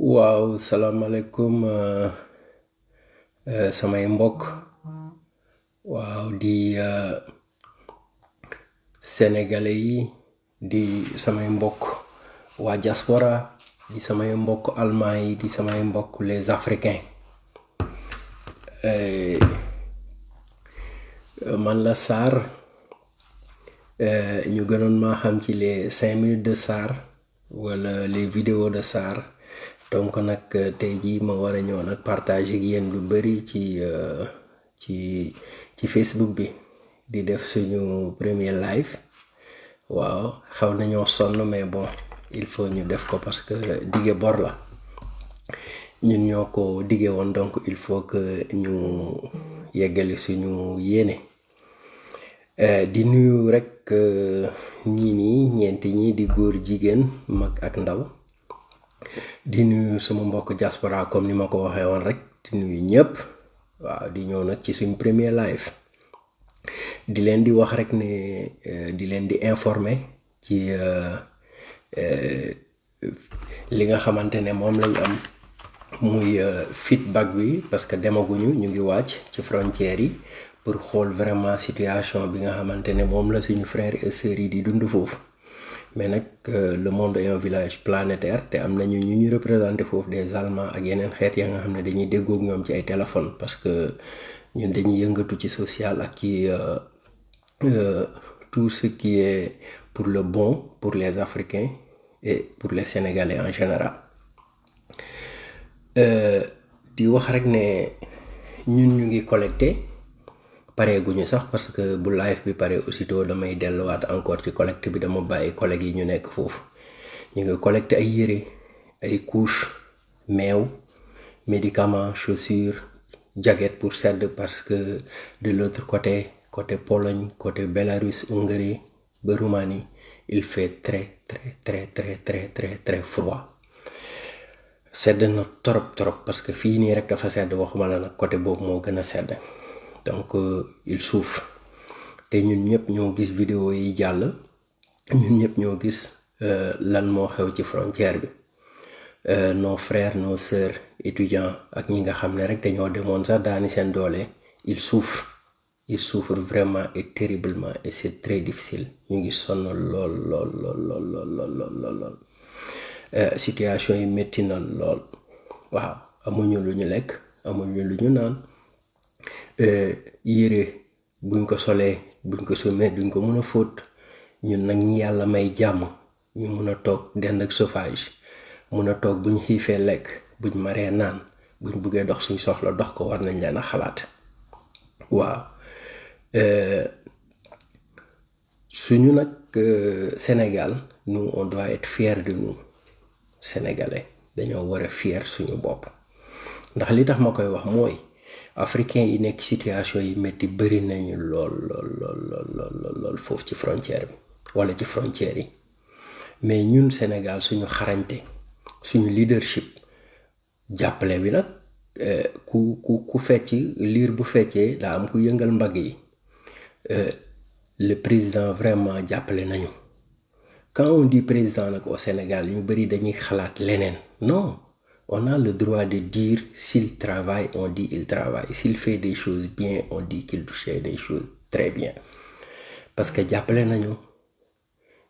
waaw salaamaaleykum samay mbokk waaw di sénégalais yi di samay mbokk waa diaspora di samay mbokk allemand yi di samay mbokk les africains man la Sarr ñu gënoon maa xam ci les 5 minutes de Sarr wala les vidéos de Sarr. Donc nag tey jii ma war a ñëw nag partager ak yéen lu bari ci Facebook bi di def suñu premier live waaw xaw nañoo sonn mais bon il faut ñu def ko parce que dige bor la ñun ñoo ko dige woon donc il faut que ñu yeggali suñu yéene di nuyu rek ñeenti ñi di góor jigéen mag ak ndaw. di nuyu sama mbokk diaspora comme ni ma ko waxee woon rek di nuyu ñëpp waaw di ñëw nag ci suñ premier live di leen di wax rek ne di leen di informer ci li nga xamante ne moom lañ am muy feedback bi parce que demaguñu ñu ngi wàcc ci frontières yi pour xool vraiment situation bi nga xamante ne moom la suñu frères et sœurs yi di dund foofu. mais nag le monde est un village planétaire te am nañu ñu représenté foofu des Allemands ak yeneen xeet ya nga xam ne dañuy déggoog ñoom ci ay téléphone parce que ñun dañuy yëngatu ci social ak ci tout ce qui est pour le bon pour les Africains et pour les Sénégalais en général di wax rek ne ñun ñu ngi collecté pareeguñu sax parce que bu live bi pare aussitôt damay delluwaat encore ci collecte bi dama bàyyi collègues yi ñu nekk foofu ñu ngi collecté ay yére ay couches meew médicaments chaussures jaquettes pour sedd parce que de l'autre côté Pologne côté Bélarus Hongrie ba Roumanie il fait très froid sedd na trop parce que fii nii rek dafa sedd waxuma la nag côté boobu moo gën a sedd donc il souffre te ñun ñëpp ñoo gis vidéo yi jàll ñun ñëpp ñoo gis lan moo xew ci frontière bi nos frères nos sœurs étudiants ak ñi nga xam ne rek dañoo demoon sax daani seen doole ils souffrent vraiment et terriblement et c'est très difficile ñu ngi sonn lool situation yi métti na lool waaw amuñu lu ñu lekk amuñu lu ñu naan yére buñ ko solee buñ ko somee duñ ko mën a fóot ñun nag ñi yàlla may jàmm ñu mën a toog dend ak chauffage mën a toog buñ xiifee lekk buñ maree naan buñ buggee dox suñ soxla dox ko war nañ leen a xalaat waaw suñu nag Sénégal nous on doit être fiers de nous Sénégalais dañoo war a fier suñu bopp ndax li tax ma koy wax mooy africain yi nekk situation yi métti bëri nañu lool foofu ci frontière bi wala ci frontière yi mais ñun Sénégal suñu xarañte suñu leadership jàppale bi nag ku fecc liir bu feccee daa am ku yëngal mbagg yi le président vraiment jàppale nañu quand on dit président nag au Sénégal ñu bëri dañuy xalaat leneen non. On a le droit de dire s'il travaille, on dit il travaille. S'il fait des choses bien, on dit qu'il fait des choses très bien. Parce que jàppale nañu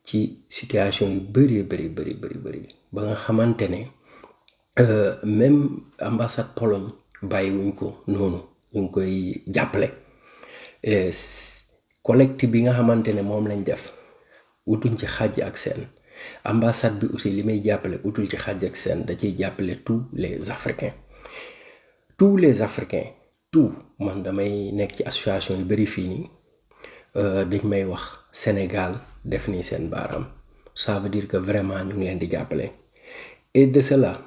ci situation yu bëri ba nga xamante ne même ambassade Pologne bàyyiwuñ ko noonu ñu ngi koy jàppale. Collecte bi nga xamante ne moom lañ def wutuñ ci xàjj ak seen. ambassade bi aussi li may jàppale utul ci xàjj ak seen da ciy jàppale tous les Africains tout man damay nekk ci association yu bari fii nii dañ may wax Sénégal def nii seen baaraam ça veut dire que vraiment ñu ngi leen di jàppale et de cela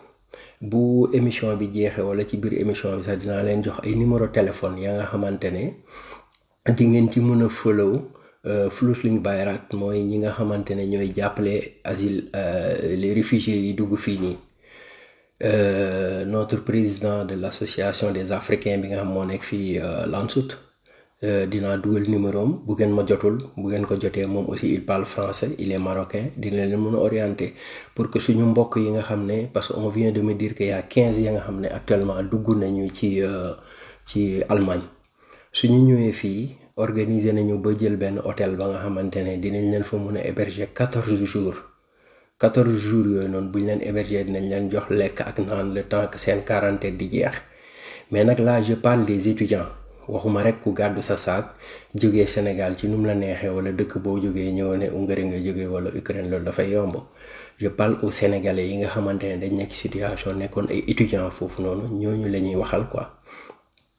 bu émission bi jeexee wala ci biir émission bi sax dinaa leen jox ay numéro téléphone yaa nga xamante ne di ngeen ci mën a follow Flüchtlingsbeirat mooy ñi nga xamante ne ñooy jàppale asile les réfugiés yi dugg fii nii notre président de l'association des Africains bi nga xam moo nekk fii Landshut dinaa dugal numéro am bu ngeen ma jotul bu ngeen ko jotee moom aussi il parle français il est marocain dina leen mën a orienter pour que suñu mbokk yi nga xam ne parce que on vient de me dire que y a 15 ya nga xam ne actuellement dugg nañu ci Allemagne suñu ñëwee fii organiser nañu ba jël benn hôtel ba nga xamante ne dinañ leen fa mën a héberger 14 jours 14 jours yooyu noonu buñ leen héberger dinañ leen jox lekk ak naan le temps que seen quarantaine di jeex mais nag là je parle des étudiants waxuma rek ku gàddu sa saak jógee Sénégal ci nu mu la neexee wala dëkk boo jógee ñëw ne Hongrie nga jógee wala Ukraine loolu dafay yomb je parle aux Sénégalais yi nga xamante ne dañ nekk situation nekkoon ay étudiants foofu noonu ñooñu la ñuy waxal quoi.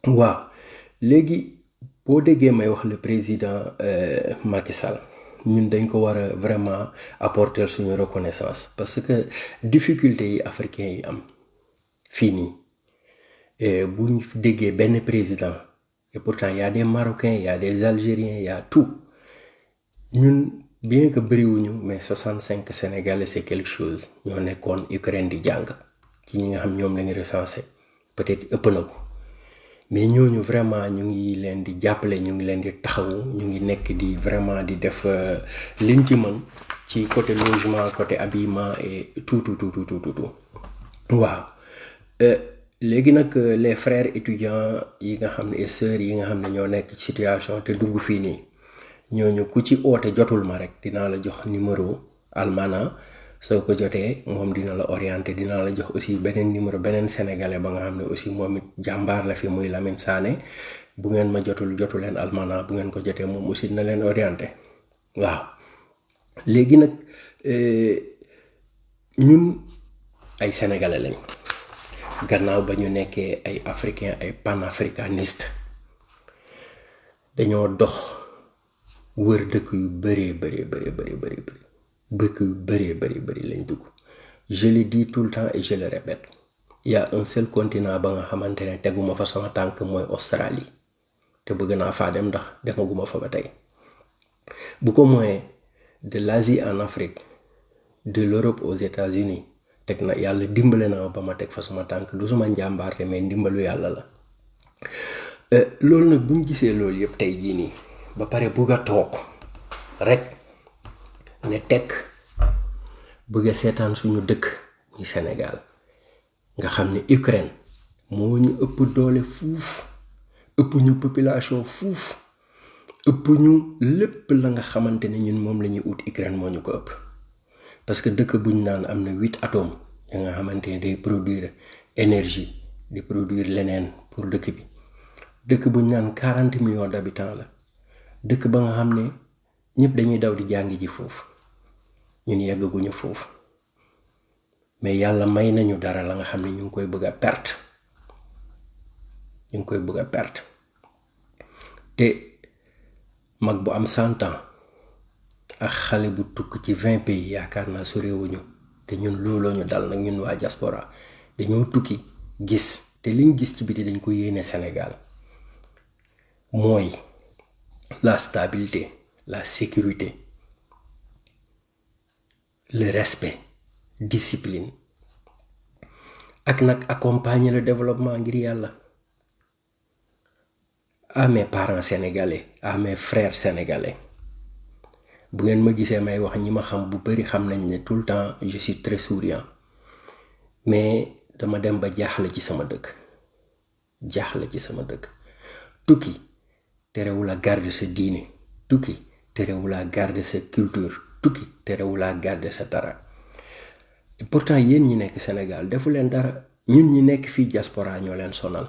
waaw léegi boo déggee may wax le président Macky Sall ñun dañ ko war a vraiment apporter suñu reconnaissance parce que difficulté yi africains yi am fii nii buñ déggee benn président et pourtant y a des Marocains y a des Algériens y a tout ñun bien que bëriwuñu mais 65 Sénégalais c'est quelque chose ñoo nekkoon Ukraine di jàng ci ñi nga xam ñoom lañu recensé peut-être ëpp na ko mais ñooñu vraiment ñu ngi leen di jàppale ñu ngi leen di taxawu ñu ngi nekk di vraiment di def liñ ci mën ci côté logement côté habillement et tout waaw léegi nag les frères étudiants yi nga xam ne et sœurs yi nga xam ne ñoo nekk ci situation te dugg fii nii ñooñu ku ci oote jotul ma rek dinaa la jox numéro Almana soo ko jotee moom dina la orienter dinaa la jox aussi beneen numéro beneen sénégalais ba nga xam ne aussi moom it jàmbaar la fi muy Lamine Sané bu ngeen ma jotu leen Almana bu ngeen ko jotee moom aussi dina leen orienter waaw léegi nag ñun ay sénégalais lañ gannaaw ba ñu nekkee ay africains ay panafricanistes dañoo dox wër dëkk yu bëree bëri lañ dugg je le dis tout le temps et je le répète il y a un seul continent ba nga xamante ne teguma fa sama tànk mooy Australie te bëgg naa faa dem ndax demaguma fa ba tey bu ko mooy de l'Asie en Afrique de l'Europe aux États-Unis teg na yàlla dimbale na ba ma teg fa sama tànk du suma njàmbaarte mais ndimbalu yàlla la loolu nag buñ gisee loolu yëpp tey jii nii ba pare bugg a toog rek ne tekk bëgg a seetaan suñu dëkk ñu Sénégal nga xam ne Ukraine moo ñu ëpp doole fuuf ëpp ñu population fuuf ëpp ñu lépp la nga xamante ne ñun moom la ñuy ut Ukraine moo ñu ko ëpp parce que dëkk buñ naan am na 8 atomes ya nga xamante ne day produire énergie di produire leneen pour dëkk bi dëkk buñ naan 40 millions d'habitants la dëkk ba nga xam ne ñëpp dañuy daw di jàngi ji foofu ñun yeggaguñu foofu mais yàlla may nañu dara la nga xam ne ñu ngi koy bëgg a perte te mag bu am 100 ans ak xale bu tukk ci 20 pays yaakaar naa sorewuñu te ñun looloo ñu dal nag ñun waa diaspora dañoo tukki gis te liñ gis ci biti dañ ko yéene Sénégal mooy la stabilité la sécurité le respect discipline ak nag accompagner le développement ngir yàlla à mes parents sénégalais à mes frères sénégalais bu ngeen ma gisee may wax ñi ma xam bu bari xam nañ ne tout le temps je suis très souriant mais dama dem ba jaaxle ci sama dëkk tukki terewul a garder sa diine tukki terewul a garder sa culture tukki terewul a garder sa dara et pourtant yéen ñi nekk Sénégal defu leen dara ñun ñi nekk fii diaspora ñoo leen sonal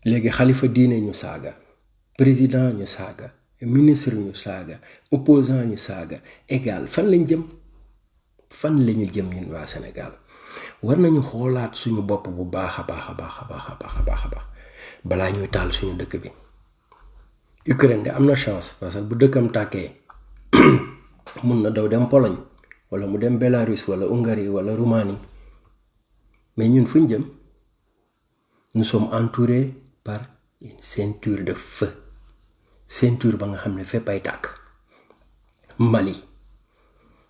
léegi xalifa diine ñu saaga président ñu saaga ministre ñu saaga opposant ñu saaga égal fan lañu jëm ñun waa Sénégal war nañu xoolaat suñu bopp bu baax a baax balaa ñuy taal suñu dëkk bi. Ukraine de am na chance parce que bu dëkkam tàkkee mun na daw dem Pologne wala mu dem Bélarus wala Hongrie wala Roumanie mais ñun fuñ jëm nous sommes entourés par une ceinture de feu ceinture ba nga xam ne fépp ay tàkk Mali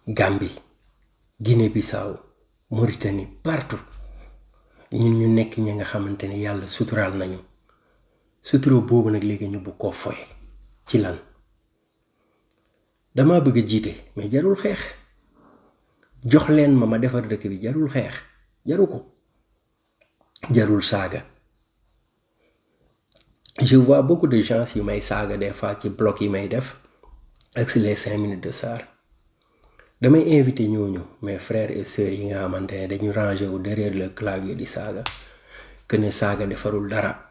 Gambie Guinée-Bissau Mauritanie partout ñun ñu nekk ñi nga xamante ne yàlla suturaal nañu sutura boobu nag léegi ñu bu koo foye ci lan dama bëgg a jiite mais jarul xeex jox leen ma defar dëkk bi jarul xeex jaru ko jarul saaga je vois beaucoup de gens yi may saaga des fois ci bloc yi may def ak si les 5 minutes de Sarr damay invité ñooñu mes frères et sœurs yi nga xamante ne dañu rangé wu derrière le clavier di saaga que ne saaga defarul dara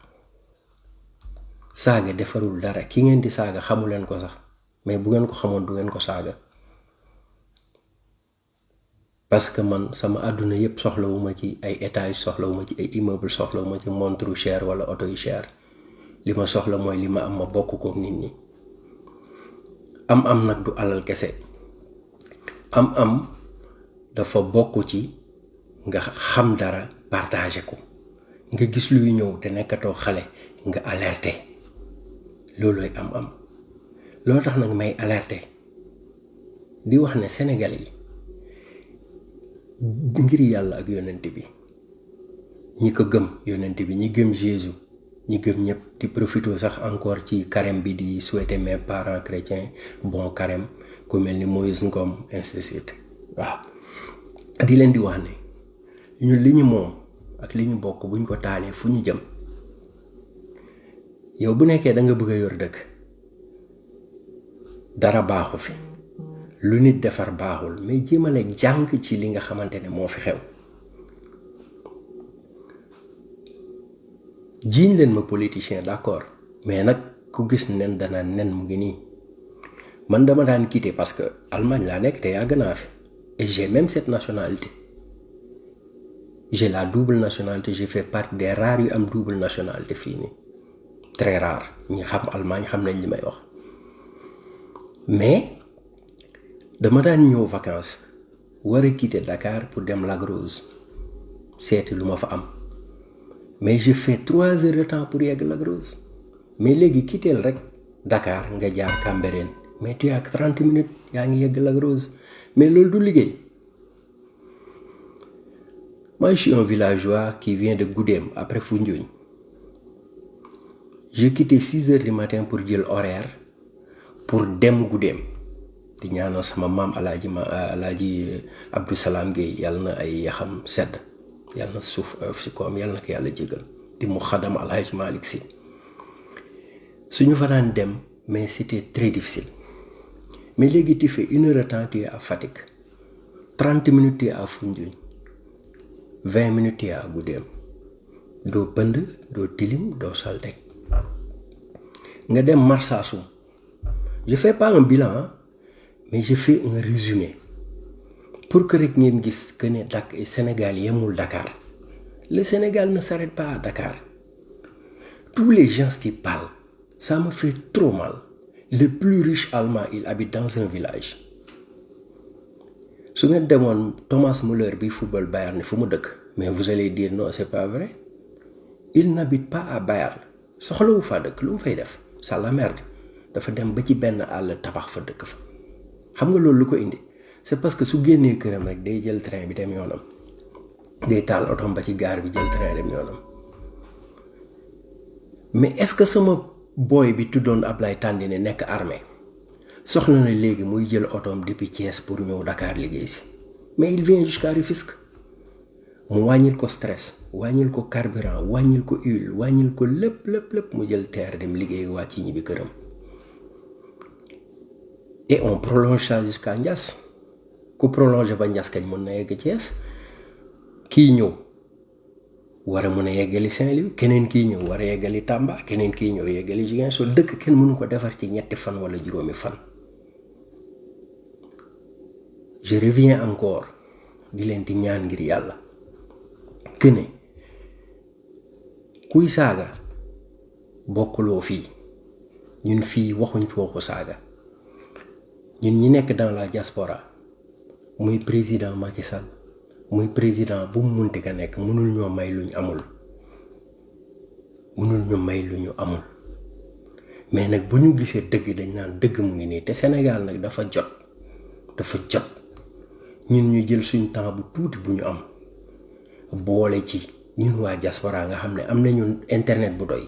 saaga defarul dara ki ngeen di saaga xamu leen ko sax mais bu ngeen ko xamoon du ngeen ko saaga parce que man sama àdduna yépp soxlawuma ci ay étage soxlawuma ci ay immeuble soxlawuma ci montre yu cher wala oto yu cher li ma soxla mooy li ma am ma bokk ko nit ñi am nag du alal kese am dafa bokk ci nga xam dara partager ko nga gis luy ñëw te nekkatoo xale nga alerter loolooy am loolu tax nag may alerter di wax ne Sénégal yi ngir yàlla ak yonent bi ñi ko gëm yonent bi ñi gëm Jésus ñi gëm ñëpp di profito sax encore ci carême bi di souhaiter mes parents chrétiens bon carême ku mel ni Moïse Ngom ainsi de suite waaw di leen di wax ne ñun li ñu moom ak li ñu bokk buñ ko taalee fu ñu jëm yow bu nekkee da nga bëgg a yor dëkk dara baaxu fi lu nit defar baaxul mais jéemale jàng ci li nga xamante ne moo fi xew jiiñ leen ma politicien d'accord mais nag ku gis nen dana nen mu ngi nii man dama daan quitter parce que Allemagne laa nekk te yàgg naa fi et j'ai même cette nationalité j'ai la double nationalité j'ai fait partie des rares yu am double nationalité fii nii très rare ñi xam Allemagne xam nañ li may wax mais dama daan ñëw vacances war a quitter Dakar pour dem Lac Rose seeti lu ma fa am mais je fais 3 heures de temps pour yegg Lac Rose mais léegi quitteel rek Dakar nga jaar Cambérène mais tu as 30 minutes yaa ngi yegg Lac Rose mais loolu du liggéey. Moi je suis un villageois qui vient de Goudem après Foundiougne. Je quittais 6 heures du matin pour jël horaire pour dem Goudem di ñaanal sama maam alaaji Abdou Salam Gueye yàlla na ay yaxam sedd yàlla na suuf si koom yàlla na ko yàlla jégal di mu xadam alaaji Malick Sy suñu fa daan dem mais c'était très difficile mais léegi tu fais 1 heure de temps tu es à Fatick 30 minutes tu es à Foundiougne 20 minutes tu es à Goudem doo bënd doo tilim doo salte nga dem Marsassoum je fais pas un bilan mais je fais un résumé pour que rek ngeen gis que ne Sénégal yemul Dakar le Sénégal ne s'arrête pas à Dakar tous les gens qui parlent ça me fait trop mal le plus riche allemand il habite dans un village su ngeen demoon Thomas Müller bi football Bayern fu mu dëkk mais vous allez dire non c'est pas vrai il n'habite pas à Bayern soxlawu fa dëkk lu mu fay def ça la merde dafa dem ba ci benn àll tabax fa dëkk fa xam nga loolu lu ko indi c'est parce que su génnee këram rek day jël train bi dem yoonam day taal otom ba ci gaar bi jël train dem yoonam mais est-ce que sama boy bi tuddoon Ablaye Tandine nekk armée soxla na léegi muy jël otom depuis Thiès pour ñëw Dakar liggéey si mais il vient jusqu'à Rufisque mu wàññil ko stress wàññil ko carburant wàññil ko huile wàññil ko lépp mu jël terre dem liggéey wàcc ñibbi këram et on prolonge ça jusqu'à Ndiass ku prolongé ba Ndiass kañ mën na yegg Thiès kii ñëw war a mën a yeggali Saint-Louis keneen kii ñëw war a yeggali Tamba keneen kii ñëw yeggali Ziguinchor dëkk kenn mënu ko defar ci 3 fan wala 5 fan. Je reviens encore di leen di ñaan ngir yàlla que ne kuy saaga bokkuloo fii ñun fii waxuñ fi waxu saaga ñun ñi nekk dans la diaspora muy président Macky Sall muy président bu mu munti ka nekk mënul ñoo may lu ñu amul mais nag bu ñu gisee dëgg dañ naan dëgg mu ngi nii te Sénégal nag dafa jot ñun ñu jël suñ temps bu tuuti bu ñu am boole ci ñun waa diaspora nga xam ne am nañu internet bu doy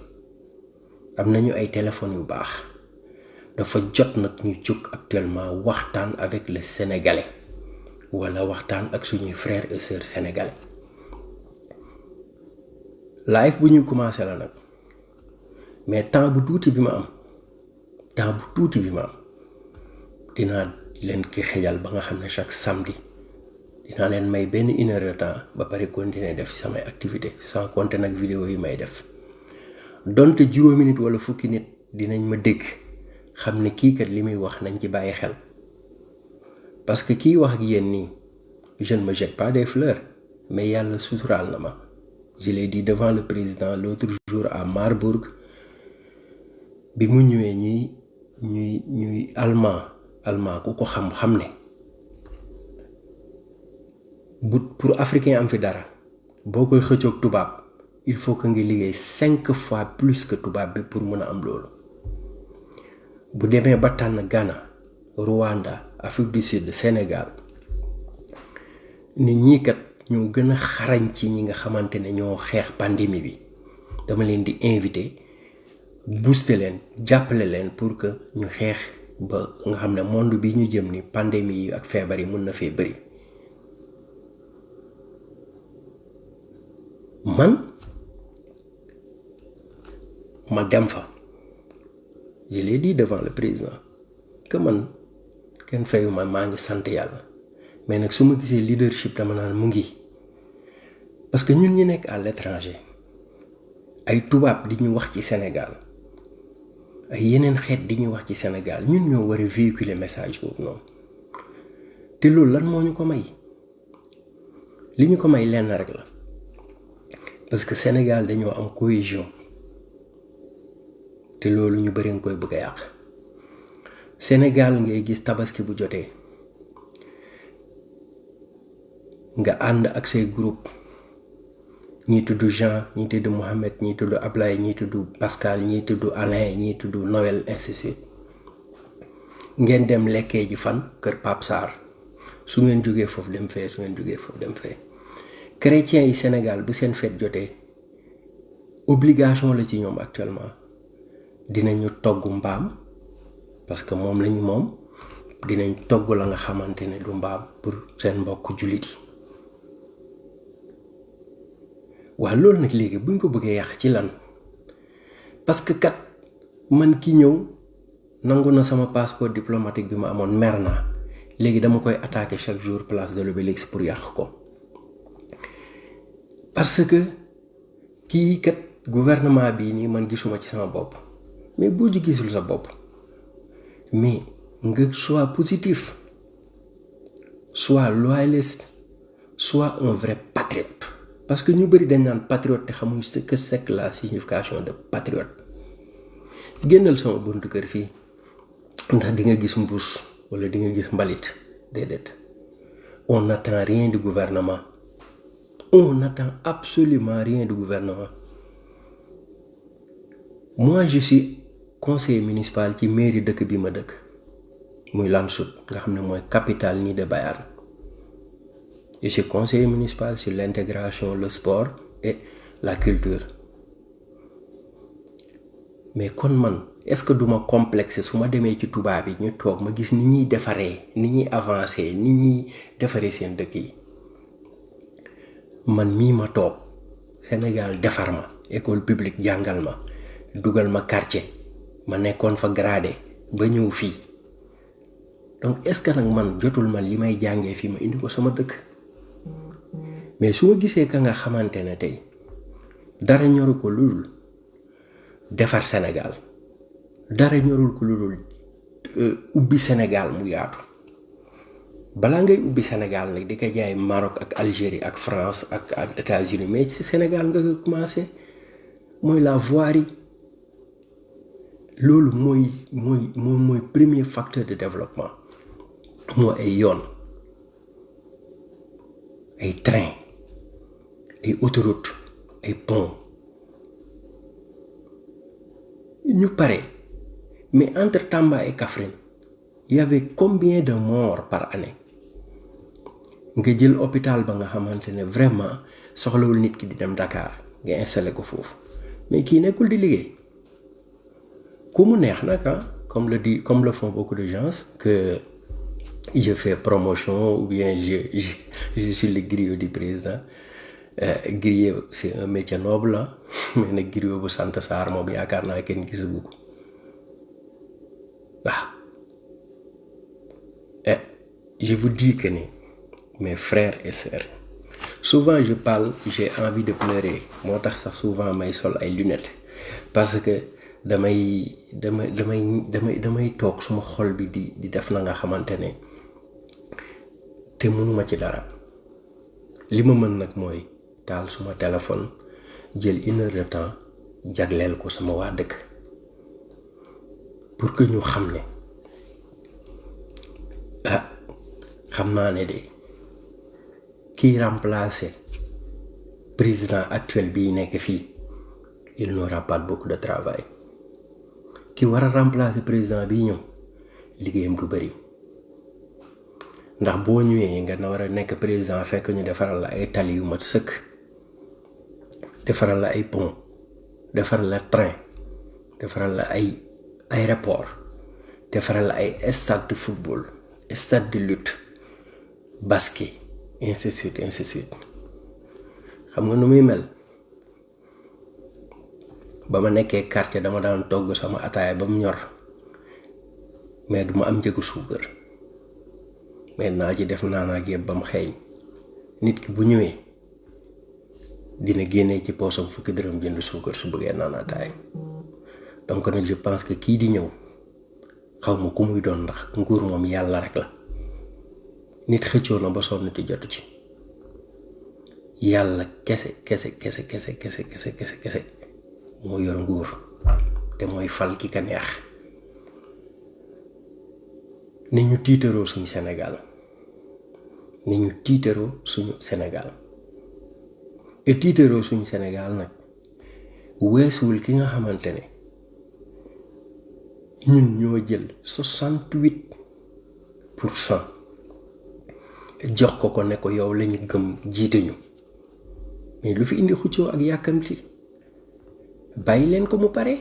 am nañu ay téléphones yu baax dafa jot nag ñu jóg actuellement waxtaan avec les Sénégalais wala waxtaan ak suñuy frères et sœurs sénégalais live bu ñuy commencé la nag mais temps bu tuuti bi ma am dinaa leen ki xejal ba nga xam ne chaque samedi dinaa leen may benn 1 heure de temps ba pare continuer def samay activité sans compter nag vidéo yi may def donte juróomi nit wala fukki nit dinañ ma dégg xam ne kii kat li muy wax nañ ci bàyyi xel parce que kii wax ak yéen nii je ne me jette pas des fleurs mais yàlla suturaal na ma je l'ai dit devant le président l'autre jour à Marbourg bi mu ñëwee ñuy allemand ku ko xam ne bu pour africain am fi dara boo koy xëccoog tubaab il faut que nga liggéey 5 fois plus que tubaab bi pour mën a am loolu bu demee ba tànn Ghana Rwanda Afrique du Sud Sénégal nit ñi kat ñoo gën a xarañ ci ñi nga xamante ne ñoo xeex pandémie bi dama leen di invité booster leen jàppale leen pour que ñu xeex ba nga xam ne monde bi ñu jëm ni pandémie yi ak feebar yi mën na fee bëri man ma dem fa je l'ai dit devant le président que man kenn fayuma maa ngi sant yàlla mais nag su ma gisee leadership dama naan mu ngi parce que ñun ñi nekk à l'étranger ay tubaab di ñu wax ci Sénégal ay yeneen xeet di ñu wax ci Sénégal ñun ñoo war a véhiculer message boobu noonu te loolu lan moo ñu ko may li ñu ko may lenn rek la parce que Sénégal dañoo am cohésion te loolu ñu bëri nga koy bëgg a yàq Sénégal ngay gis tabaski bu jotee nga ànd ak say groupe ñii tudd Jean ñii tudd Mohamed ñii tudd Ablaye ñii tudd Pascal ñii tudd Alain ñii tudd Noël ainsi de suite ngeen dem lekkee ji fan kër Pape Sarr su ngeen jógee foofu dem fee su ngeen jógee foofu dem fee chrétiens yi Sénégal bu seen fête jotee obligation la ci ñoom actuellement dinañu togg mbaam parce que moom lañu moom dinañ togg la nga xamante ne du mbaam pour seen mbokk jullit yi waaw loolu nag léegi buñ ko bëggee yàq ci lan parce que kat man ki ñëw nangu na sama passeport diplomatique bi ma amoon mer naa léegi dama koy attaquer chaque jour place de l'Obélisque pour yàq ko parce que kii kat gouvernement bii nii man gisuma ci sama bopp mais boo ci gisul sa bopp mais nga sois positif sois loyaliste sois un vrai patriote parce que ñu bëri dañ naan patriote te xamuñ ce que c'est la signification de patriote génnal sama buntu kër fii ndax di nga gis mbuus wala di nga gis mbalit déedéet on n'attend rien du gouvernement on n'attend absolument rien du gouvernement moi je suis conseiller municipal ci mairie dëkk bi ma dëkk muy Landshut nga xam ne mooy capitale nii de Bayern je suis conseiller municipal sur l'intégration le sport et la culture mais kon man est-ce que duma complexe su ma demee ci tubaab yi ñu toog ma gis ni ñuy defaree ni ñuy avancer ni ñuy defaree seen dëkk yi man mii ma toog Sénégal defar ma école publique jàngal ma dugal ma quartier ma nekkoon fa gradé ba ñëw fii donc est-ce que nag man jotul man li may jàngee fii ma indi ko sama dëkk mais su ma gisee ka nga xamante ne tey dara ñoru ko lu dul defar Sénégal dara ñorul ko lu dul ubbi Sénégal mu yaatu balaa ngay ubbi Sénégal nag di ko jaay Maroc ak Algérie ak France ak États-Unis mais ci Sénégal nga ko commencé mooy la voirie loolu mooy premier facteur de développement moo ay yoon ay train ay autoroute ay pont ñu pare mais entre Tamba et Kaffrine il y avait combien de morts par année nga jël hôpital ba nga xamante ne vraiment soxlawul nit ki di dem Dakar nga installé ko foofu mais kii nekkul di liggéey Comme neex nag comme le font beaucoup de gens que je fais promotion ou bien je suis le griot du président. Griot c'est un métier noble hein? Mais nag griot bu sant Sarr moom yaakaar naa kenn gisagu ko waaw. Et je vous dis que mes frères et sœurs, souvent je parle j'ai envie de pleurer moo tax sax souvent may sol ay lunettes parce que damay toog suma xol bi di def na nga xamante ne te mënuma ci dara. li ma mën nag mooy taal suma téléphone jël 1 heure de temps jagleel ko sama waa dëkk pour que ñu xam ne xam naa ne de kiy remplacer président actuel bii nekk fii il n'aura pas beaucoup de travail. ki war a remplacer président bii ñëw liggéeyam du bari ndax boo ñëwee nga na war a nekk président fekk ñu defaral la ay tali yu mat sëkk defaral la ay pont defaral la train defaral la ay aéroport defaral la ay stade de football stade de lutte basket ainsi de suite xam nga nu muy mel. ba ma nekkee quartier dama daan togg sama ataaya ba mu ñor mais duma am njëgu suukar mais naa ci def naanaak yëpp ba mu xeeñ nit ki bu ñëwee dina génnee ci poosam 10 dërëm jënd suukar su bëggee naan ataaya. Donc nag je pense que kii di ñëw xaw ma ku muy doon ndax nguur moom yàlla rek la nit xëccoo na ba sonn ti jotu ci yàlla kese moo yor nguur te mooy fal ki ka neex. ni ñu tiitaroo suñu Sénégal et tiitaroo suñu Sénégal nag weesuwul ki nga xamante ne ñun ñoo jël 68% jox ko ne ko yow lañu gëm jiite ñu mais lu fi indi xuccoo ak yàkkamti bàyyi leen ko mu pare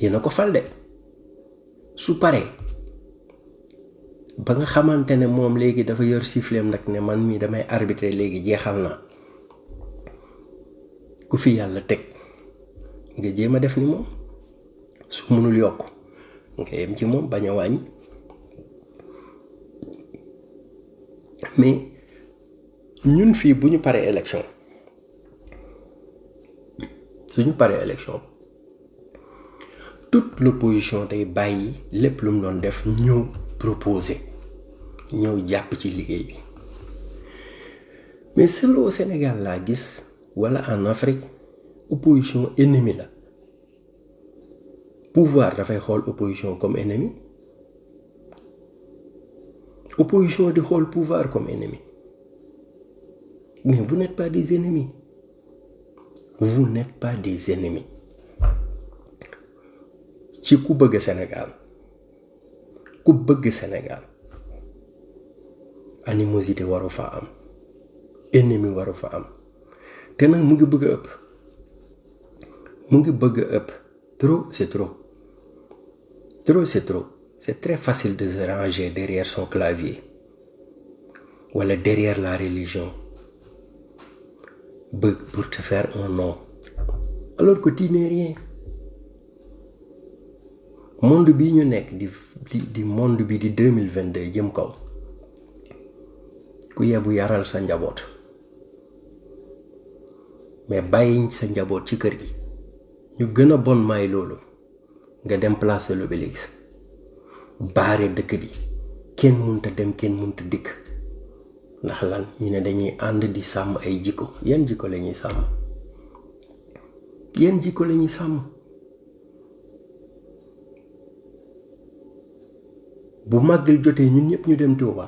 yéena ko fal de su paree ba nga xamante ne moom léegi dafa yor siffleem nag ne man mii damay arbitrer léegi jeexal na ku fi yàlla teg nga jéem a def ni moom su mënul yokk nga yem ci moom bañ a wàññi mais ñun fii bu ñu paree élection suñu paree élection toute l'opposition day bàyyi lépp lu mu doon def ñëw proposer ñëw jàpp ci liggéey bi mais seul au Sénégal laa gis wala en Afrique opposition ennemi la pouvoir dafay xool opposition comme ennemi opposition di xool pouvoir comme ennemi mais vous n'êtes pas des ennemis. Vous n'êtes pas des ennemis. ci ku bëgg Sénégal animosité waru fa am ennemi waru fa am te nag mu ngi bëgg ëpp trop c'est trop c'est très facile de se ranger derrière son clavier wala derrière la religion pour te faire un nom alors que tu n'es rien. monde bi ñu nekk di monde bi di 2022 jëm kaw ku yebu yaral sa njaboot mais bàyyi sa njaboot ci kër gi ñu gën a bon may loolu nga dem place de l'Obélisque baare dëkk bi kenn mënta dem kenn mënta dikk ndax lan ñu ne dañuy ànd di sàmm ay jikko yan jikko la ñuy sàmm bu màggal jotee ñun ñëpp ñu dem Touba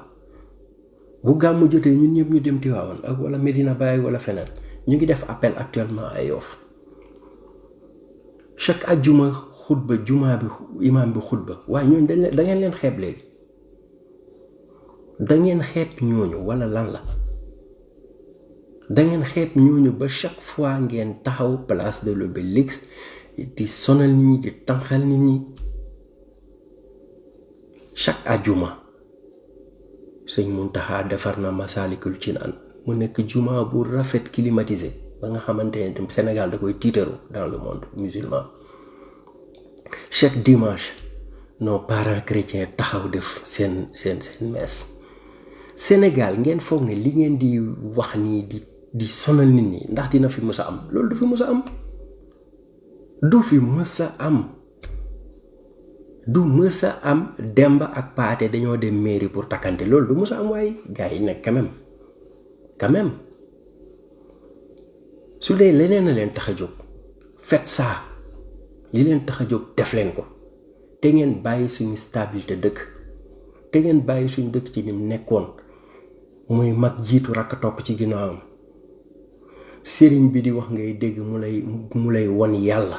bu gàmmu jotee ñun ñëpp ñu dem Tivaouane ak wala Medina Baye wala feneen ñu ngi def appel actuellement à Yoff chaque ajjuma xutba jumaa bi imam bi xutba waaye ñooñu da ngeen leen xeeb léegi da ngeen xeeb ñooñu wala lan la da ngeen xeeb ñooñu ba chaque fois ngeen taxaw place de l'Obélisque di sonal nit ñi di tànqal nit ñi chaque ajuma sëñ Muntaxa defar na Masaalikul Jinaan mu nekk juma bu rafet climatisé ba nga xamante ne tam Sénégal da koy tiitaru dans le monde musulman. Chaque dimanche nos parents chrétiens taxaw def seen messe. Sénégal ngeen foog ne li ngeen di wax nii di sonal nit ñi ndax dina fi mës a am loolu du fi mës a am du fi mës a am du mës a am Demba ak Paate dañoo dem mairie pour takkante loolu du mës a am waaye gars yi nag quand même su dee leneen a leen tax a jóg faites ça li leen tax a jóg def leen ko te ngeen bàyyi suñu stabilité dëkk te ngeen bàyyi suñu dëkk ci nim nekkoon muy mag jiitu rakk topp ci ginnaawam sëriñ bi di wax ngay dégg mu lay won yàlla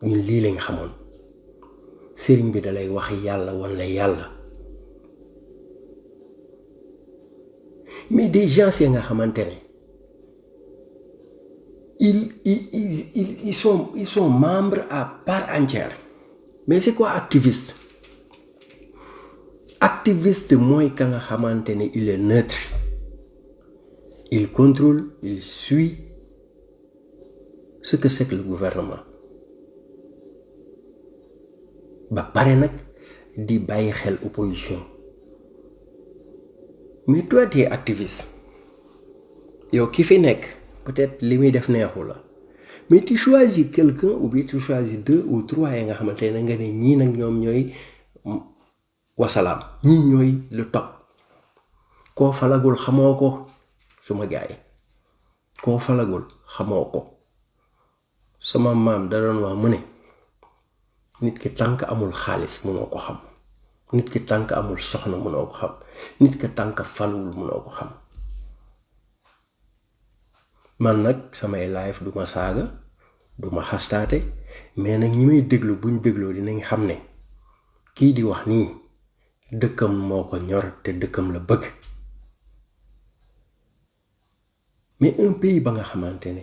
ñun lii lañ xamoon sëriñ bi dalay wax yàlla won la yàlla mais des gens yi nga xamante ne ils sont membres à part entière. Mais c'est quoi activiste? Activiste mooy ka nga xamante ne il est neutre. Il contrôle, il suit ce que c'est que le gouvernement. Ba pare nag di bàyyi xel opposition. Mais toi tu es activiste. Yow ki fi nekk peut-être li muy def neexu la. Mais tu choisis quelqu'un ou bien tu choisis 2 ou 3 yi nga xamante ne nga ne ñii nag ñoom ñooy wasalaam ñii ñooy le top koo falagul xamoo ko suma gaay koo falagul xamoo ko sama maam da doon wax mu ne nit ki tànk amul xaalis mënoo ko xam nit ki tànk amul soxna mënoo ko xam nit ki tànk falul mënoo ko xam man nag samay live duma saaga duma xastaate mais nag ñi may déglu buñ dégloo dinañ xam ne kii di wax nii dëkkam moo ko ñor te dëkkam la bëgg mais un pays ba nga xamante ne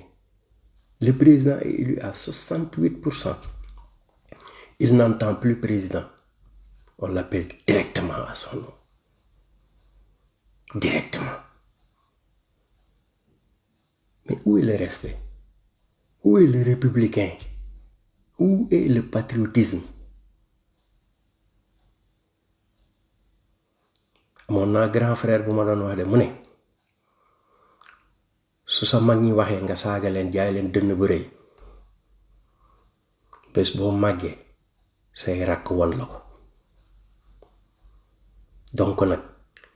le président est élu à 68%, il n'entend plus président, on l'appelle directement à son nom, directement. Mais où est le respect? Où est le républicain? Où est le patriotisme? Mon grand frère bu ma doon wax de mu ne su sa mag ñi waxee nga saaga leen jaay leen dënn bu rëy bés boo màggee say rakk won la ko. Donc nag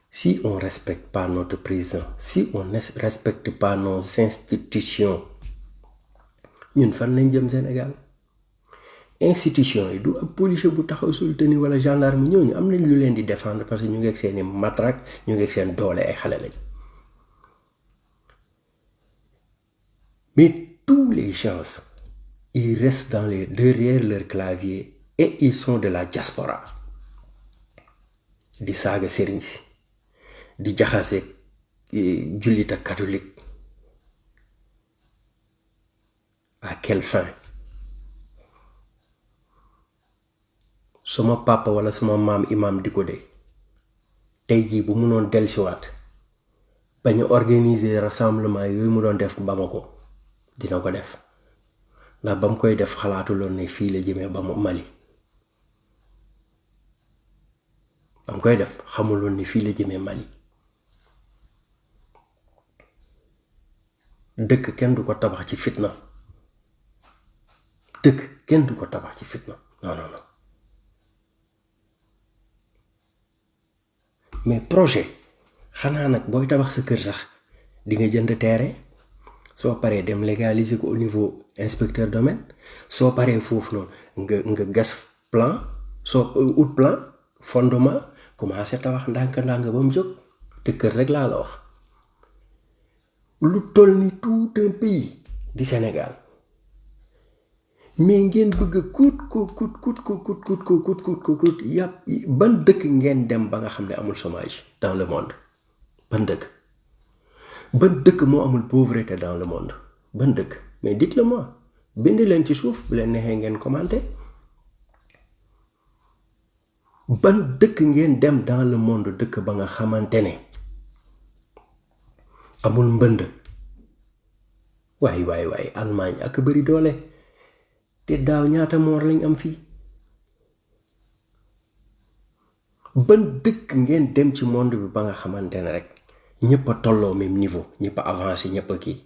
si on ne respecte pas notre président, si on ne respecte pas nos institutions, ñun fan lañ jëm Sénégal? Institution yi du ab policier bu taxaw sultani wala gendarme ñooñu am nañ lu leen di défendre parce que ñu ngi ak seeni matraque ñu ngi ak seen doole ay xale lañ. Mais tous les gens ils restent derrière leur clavier et ils sont de la diaspora di saaga sëriñ si di jaxase jullit ak catholique. À quelle fin? Sama papa wala sama maam imam di ko de tey jii bu mu noon dellusiwaat bañ a organiser rassemblement yooyu mu doon def Bamako dina ko def ndax ba mu koy def xalaatuloon ne fii la jëmee ba Mali. ba mu koy def xamuloon ne fii la jëmee Mali. dëkk kenn du ko tabax ci fitna. dëkk kenn du ko tabax ci fitna non non non. mais projet xanaa nag booy tabax sa kër sax di nga jënd terrain soo paree dem légaliser ko au niveau inspecteur domaine soo paree foofu noonu nga gas plan soo ut plan fondement commencé tabax ndànk-ndànk ba mu jóg te kër rek laa la wax lu toll ni tout un pays di Sénégal mais ngeen bëgg kut yàpp ban dëkk ngeen dem ba nga xam ne amul chômage dans le monde ban dëkk moo amul pauvreté dans le monde ban dëkk mais dites-le moi bind leen ci suuf bu leen neexee ngeen commenter ban dëkk ngeen dem dans le monde dëkk ba nga xamante ne amul mbënd waay Allemagne ak bëri doole te daaw ñaata moor lañ am fii ban dëkk ngeen dem ci monde bi ba nga xamante ne rek ñëpp a tolloo même niveau ñëpp a avancé ñëpp a kii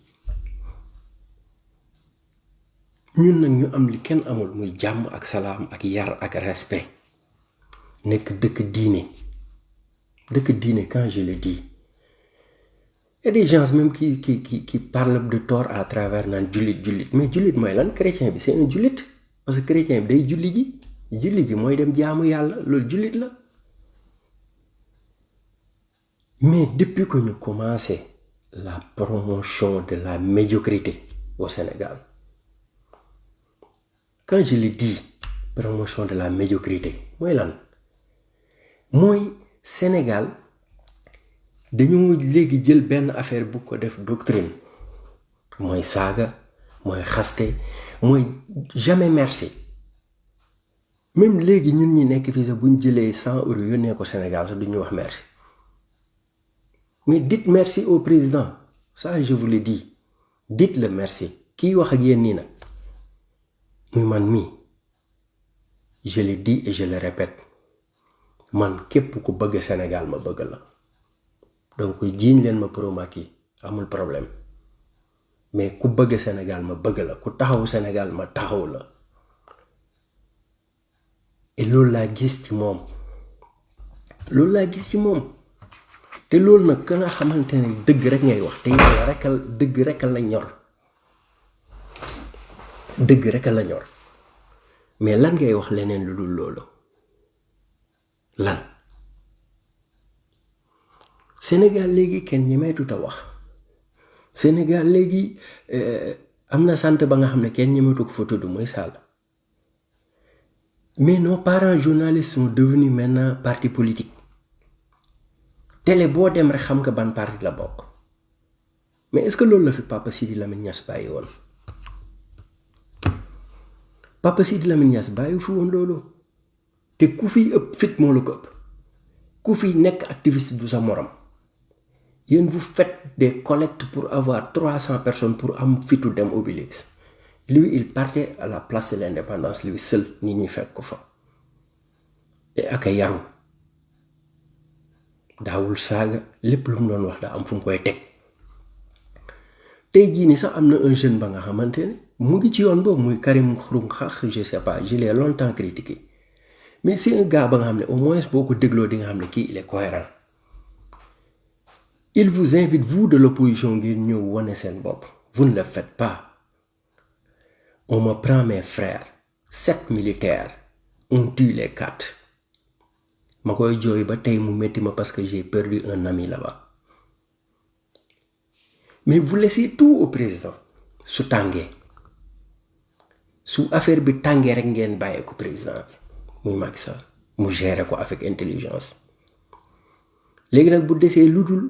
ñun nag ñu am li kenn amul muy jàmm ak salaam ak yar ak respect nekk dëkk diine quand je le dis il y a des gens même qui parlent de tort à travers naan jullit mais jullit mooy lan chrétien bi c'est un jullit parce que chrétien bi day julli ji mooy dem jaamu yàlla loolu jullit la mais depuis que ñu commencé la promotion de la médiocrité au Sénégal quand je le dis promotion de la médiocrité mooy lan mooy Sénégal dañoo léegi jël benn affaire bu ko def doctrine mooy saaga mooy xaste mooy jamais merci même léegi ñun ñi nekk fii sax bu ñu jëlee 100 € yónnee ko Sénégal sax duñu wax merci mais dites merci au président ça je vous le dis dites le merci kii wax ak yéen nii nag muy man mii je le dis et je le répète man képp ku bëgg Sénégal ma bëgg la donc jiiñ leen ma pro Macky amul problème mais ku bëgg Sénégal ma bëgg la ku taxaw Sénégal ma taxaw la et loolu laa gis ci moom te loolu nag ka nga xamante ne dëgg rek ngay wax te yàlla rekal dëgg rek la ñor mais lan ngay wax leneen lu dul loolu lan Sénégal léegi kenn ñemeetut a wax Sénégal léegi am na sant ba nga xam ne kenn ñemeetu ko fa tudd mooy Sall mais nos parents journalistes sont devenus maintenant parti politique télé boo dem rek xam nga ban parti la bokk mais est-ce que loolu la fi Papa Sidi Lamine Niass bàyyi woon Papa Sidi Lamine Niass bàyyi fi woon loolu te ku fiy ëpp fit moo la ko ëpp ku fiy nekk activiste du sa morom yéen vous faites des collectes pour avoir 300 personnes pour am fitu dem Obélix lui il partait à la place de l'indépendance lui seul nit ñi fekk ko fa te ak a yaru daawul saaga lépp lu mu doon wax daa am fu mu koy teg tey jii ni sax am na un jeune ba nga xamante ne mu ngi ci yoon boobu muy Karim Xurum Xax je sais pas je l'ai longtemps critiqué mais c'est un gars ba nga xam ne au moins boo ko dégloo di nga xam ne kii il est cohérent il vous invite vous de l'opposition ngir ñëw wane seen bopp vous ne le faites pas on me prend mes frères 7 militaires on tue les 4 ma koy jooy ba tey mu metti ma parce que j'ai perdu un ami là-bas mais vous laissez tout au président su tàngee su affaire bi tàngee rek ngeen bàyyee ko président bi muy Macky Sall mu gérer ko avec intelligence léegi nag bu desee lu dul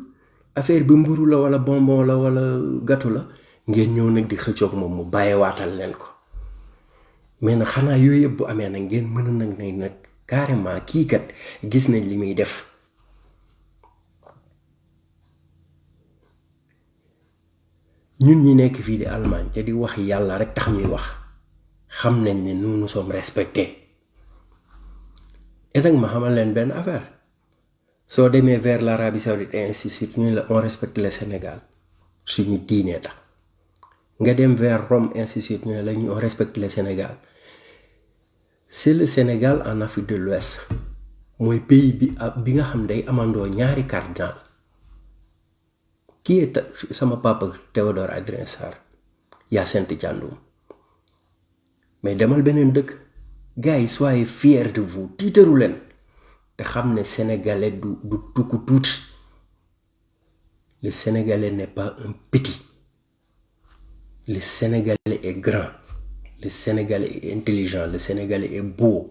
affaire bi mburu la wala bonbon la wala gâteau la ngeen ñëw nag di xëccoog moom mu bàyyiwaatal leen ko mais nag xanaa yooyu yëpp bu amee nag ngeen mën a nag carrément kii kat gis nañ li muy def ñun ñi nekk fii di Allemagne te di wax yàlla rek tax ñuy wax xam nañ ne nous sommes respectés et nag ma xamal leen benn affaire soo demee vers l'Arabie Saoudite et ainsi de suite ñu la on respecte le Sénégal suñu diinee tax nga dem vers Rome ainsi de suite ñu la ñu on respecte le Sénégal c'est le Sénégal en Afrique de l'Ouest mooy pays bi nga xam day amandoo ñaari cardinal kii est sama papa Théodore Adrien Sarr Hyacinthe Thiandoum mais demal beneen dëkk gars yi soyez fiers de vous tiitaru leen te xam ne sénégalais du tukku tuuti le sénégalais n'est pas un petit le sénégalais est grand le sénégalais est intelligent le sénégalais est beau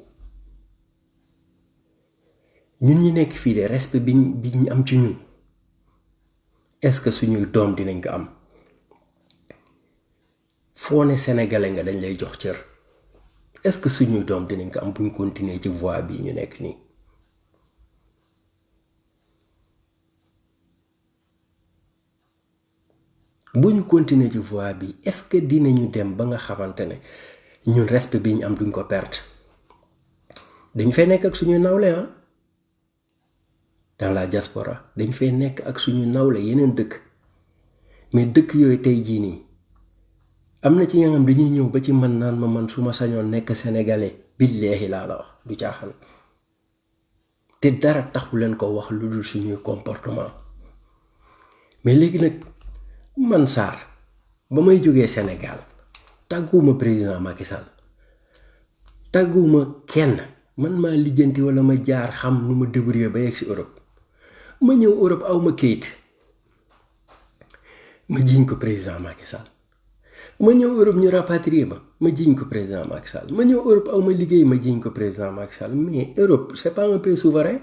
ñun ñi nekk fii de respect bi ñu am ci ñun est-ce que suñuy doom dinañ ko am foo ne sénégalais nga dañ lay jox cër. Est-ce que suñuy doom dinañ ko am buñ continuer ci voie bii ñu nekk nii? bu ñu continuer ci voie bi est-ce que dinañu dem ba nga xamante ne ñun respect bi ñu am duñ ko perte? dañ fay nekk ak suñu nawle dans la diaspora dañ fay nekk ak suñu nawle yeneen dëkk, mais dëkk yooyu tey jii nii am na ci ña nga xam dañuy ñëw ba ci man naan ma man su ma sañoon nekk sénégalais billaahi laa la wax du caaxaan, te dara taxu leen ko wax lu dul suñuy comportement. mais léegi nag man Sarr ba may jógee Sénégal tàgguwuma président Macky Sall, tàgguwuma kenn, man maa lijjanti wala ma jaar xam nu ma débrouiller ba yegg si Europe. ma ñëw Europe aw ma kayit ma jiiñ ko président Macky Sall. ma ñëw Europe ñu rapatrier ma jiiñ ko président Macky Sall. ma ñëw Europe aw ma liggéey ma jiiñ ko président Macky Sall. mais Europe c'est pas un pays souverain.